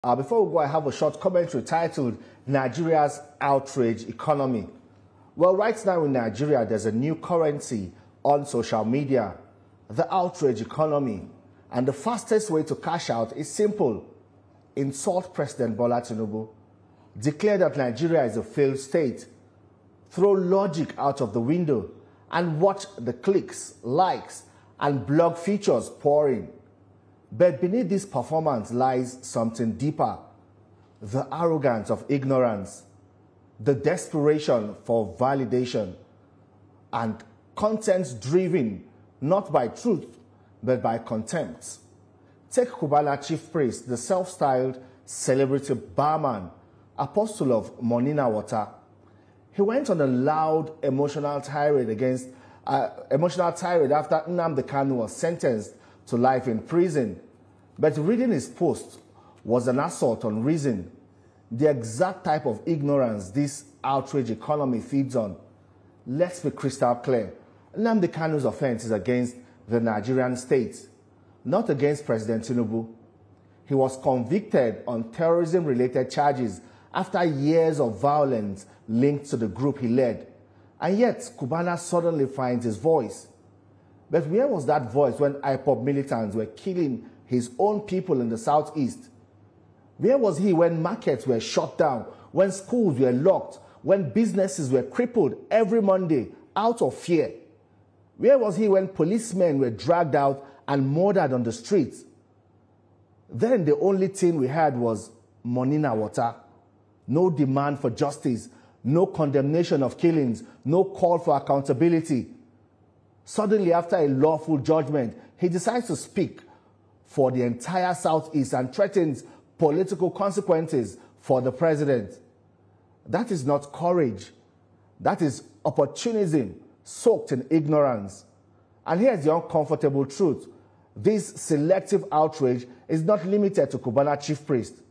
Before we go, I have a short commentary titled Nigeria's Outrage Economy. Well, right now in Nigeria, there's a new currency on social media, the outrage economy. And the fastest way to cash out is simple. Insult President Bola Tinubu. Declare that Nigeria is a failed state. Throw logic out of the window and watch the clicks, likes, and blog features pour in. But beneath this performance lies something deeper. The arrogance of ignorance, the desperation for validation, and content driven not by truth, but by contempt. Take Cubana chief priest, the self-styled celebrity barman, apostle of Monina water. He went on a loud emotional tirade after Nnamdi Kanu was sentenced to life in prison. But reading his post was an assault on reason, the exact type of ignorance this outrage economy feeds on. Let's be crystal clear. Nnamdi Kanu's offense is against the Nigerian state, not against President Tinubu. He was convicted on terrorism-related charges after years of violence linked to the group he led. And yet, Cubana suddenly finds his voice. But where was that voice when IPOB militants were killing his own people in the southeast? Where was he when markets were shut down, when schools were locked, when businesses were crippled every Monday out of fear? Where was he when policemen were dragged out and murdered on the streets? Then the only thing we had was Monina water. No demand for justice, no condemnation of killings, no call for accountability. Suddenly, after a lawful judgment, he decides to speak for the entire Southeast and threatens political consequences for the president. That is not courage. That is opportunism soaked in ignorance. And here's the uncomfortable truth. This selective outrage is not limited to Cubana chief priest.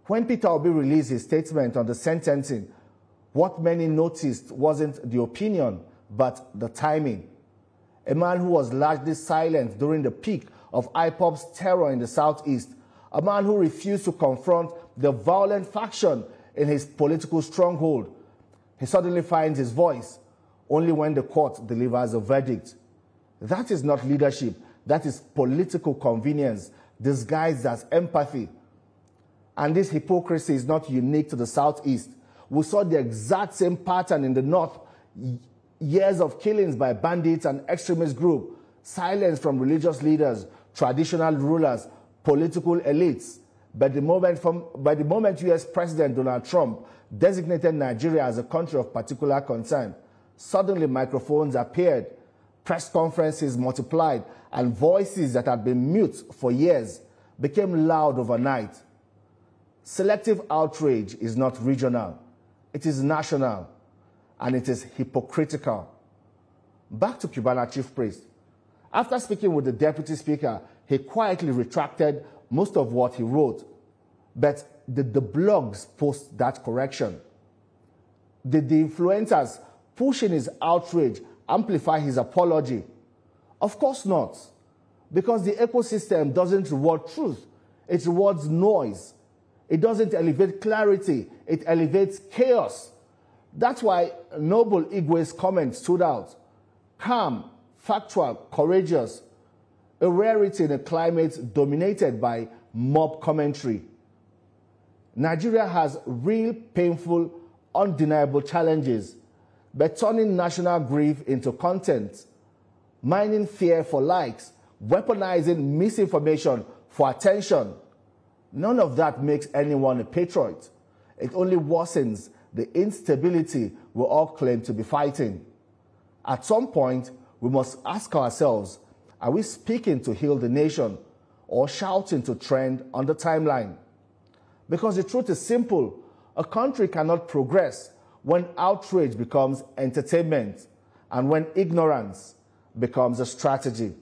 When Peter Obi released his statement on the sentencing, what many noticed wasn't the opinion, but the timing. A man who was largely silent during the peak of IPOB's terror in the southeast, a man who refused to confront the violent faction in his political stronghold. He suddenly finds his voice only when the court delivers a verdict. That is not leadership. That is political convenience disguised as empathy. And this hypocrisy is not unique to the southeast. We saw the exact same pattern in the north. Years of killings by bandits and extremist groups, silence from religious leaders, traditional rulers, political elites. By the moment US President Donald Trump designated Nigeria as a country of particular concern, suddenly microphones appeared, press conferences multiplied, and voices that had been mute for years became loud overnight. Selective outrage is not regional. It is national, and it is hypocritical. Back to Cubana chief priest. After speaking with the deputy speaker, he quietly retracted most of what he wrote. But did the blogs post that correction? Did the influencers pushing his outrage amplify his apology? Of course not, because the ecosystem doesn't reward truth. It rewards noise. It doesn't elevate clarity. It elevates chaos. That's why Noble Igwe's comment stood out. Calm, factual, courageous, a rarity in a climate dominated by mob commentary. Nigeria has real, painful, undeniable challenges, but turning national grief into content, mining fear for likes, weaponizing misinformation for attention, none of that makes anyone a patriot. It only worsens the instability we all claim to be fighting. At some point, we must ask ourselves, are we speaking to heal the nation or shouting to trend on the timeline? Because the truth is simple. A country cannot progress when outrage becomes entertainment and when ignorance becomes a strategy.